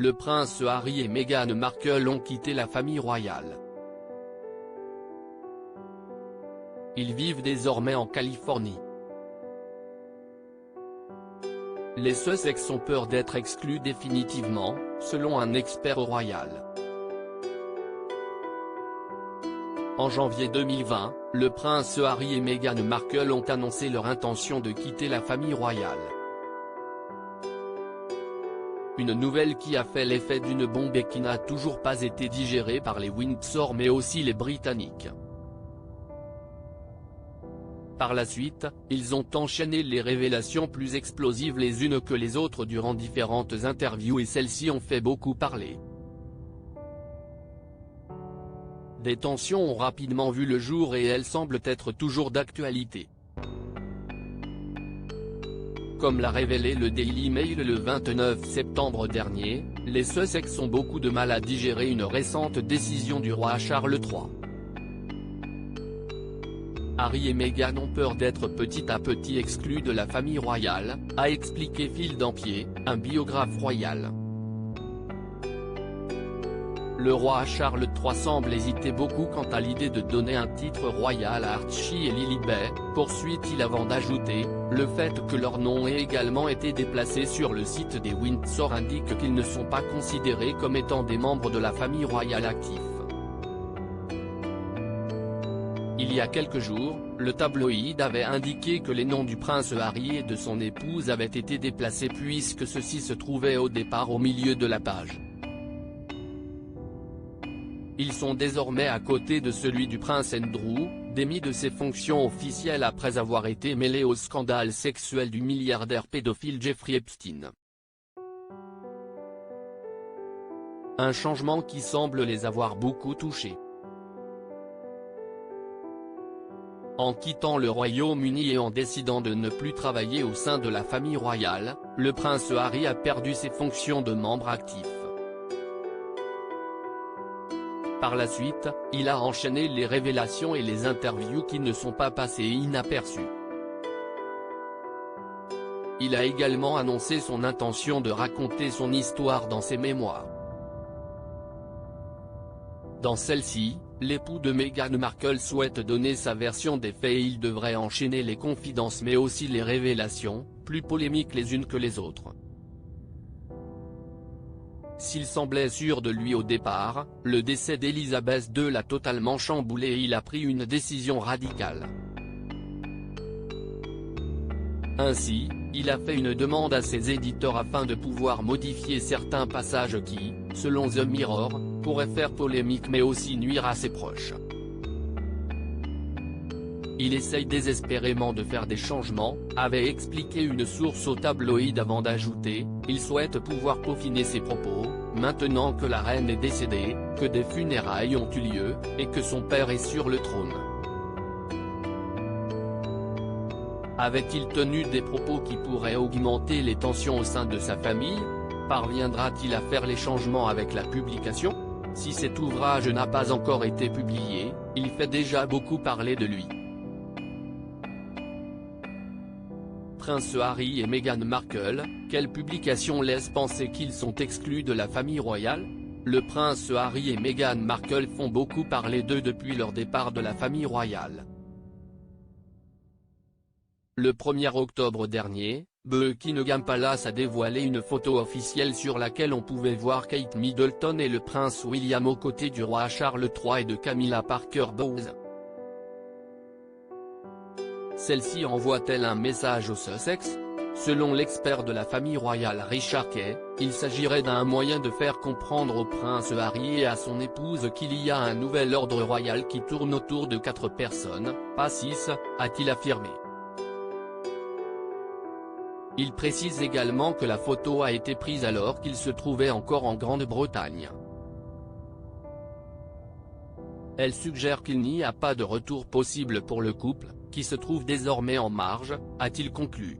le prince Harry et Meghan Markle ont quitté la famille royale. Ils vivent désormais en Californie. Les Sussex ont peur d'être exclus définitivement, selon un expert royal. En janvier 2020, le prince Harry et Meghan Markle ont annoncé leur intention de quitter la famille royale. Une nouvelle qui a fait l'effet d'une bombe et qui n'a toujours pas été digérée par les Windsor mais aussi les Britanniques. Par la suite, ils ont enchaîné les révélations plus explosives les unes que les autres durant différentes interviews et celles-ci ont fait beaucoup parler. Des tensions ont rapidement vu le jour et elles semblent être toujours d'actualité. Comme l'a révélé le Daily Mail le 29 septembre dernier, les Sussex ont beaucoup de mal à digérer une récente décision du roi Charles III. Harry et Meghan ont peur d'être petit à petit exclus de la famille royale, a expliqué Phil Dampier, un biographe royal. Le roi Charles III semble hésiter beaucoup quant à l'idée de donner un titre royal à Archie et Lilibet, poursuit-il avant d'ajouter, le fait que leur nom ait également été déplacé sur le site des Windsor indique qu'ils ne sont pas considérés comme étant des membres de la famille royale actifs. Il y a quelques jours, le tabloïd avait indiqué que les noms du prince Harry et de son épouse avaient été déplacés puisque ceux-ci se trouvaient au départ au milieu de la page. Ils sont désormais à côté de celui du prince Andrew, démis de ses fonctions officielles après avoir été mêlé au scandale sexuel du milliardaire pédophile Jeffrey Epstein. Un changement qui semble les avoir beaucoup touchés. En quittant le Royaume-Uni et en décidant de ne plus travailler au sein de la famille royale, le prince Harry a perdu ses fonctions de membre actif. Par la suite, il a enchaîné les révélations et les interviews qui ne sont pas passées inaperçues. Il a également annoncé son intention de raconter son histoire dans ses mémoires. Dans celle-ci, l'époux de Meghan Markle souhaite donner sa version des faits et il devrait enchaîner les confidences mais aussi les révélations, plus polémiques les unes que les autres. S'il semblait sûr de lui au départ, le décès d'Elisabeth II l'a totalement chamboulé et il a pris une décision radicale. Ainsi, il a fait une demande à ses éditeurs afin de pouvoir modifier certains passages qui, selon The Mirror, pourraient faire polémique mais aussi nuire à ses proches. Il essaye désespérément de faire des changements, avait expliqué une source au tabloïd avant d'ajouter, il souhaite pouvoir peaufiner ses propos, maintenant que la reine est décédée, que des funérailles ont eu lieu, et que son père est sur le trône. Avait-il tenu des propos qui pourraient augmenter les tensions au sein de sa famille? Parviendra-t-il à faire les changements avec la publication? Si cet ouvrage n'a pas encore été publié, il fait déjà beaucoup parler de lui. Prince Harry et Meghan Markle, quelle publication laisse penser qu'ils sont exclus de la famille royale? Le prince Harry et Meghan Markle font beaucoup parler d'eux depuis leur départ de la famille royale. Le 1er octobre dernier, Buckingham Palace a dévoilé une photo officielle sur laquelle on pouvait voir Kate Middleton et le prince William aux côtés du roi Charles III et de Camilla Parker Bowles. Celle-ci envoie-t-elle un message aux Sussex? Selon l'expert de la famille royale Richard Kay, il s'agirait d'un moyen de faire comprendre au prince Harry et à son épouse qu'il y a un nouvel ordre royal qui tourne autour de 4 personnes, pas 6, a-t-il affirmé. Il précise également que la photo a été prise alors qu'il se trouvait encore en Grande-Bretagne. Elle suggère qu'il n'y a pas de retour possible pour le couple, qui se trouve désormais en marge, a-t-il conclu.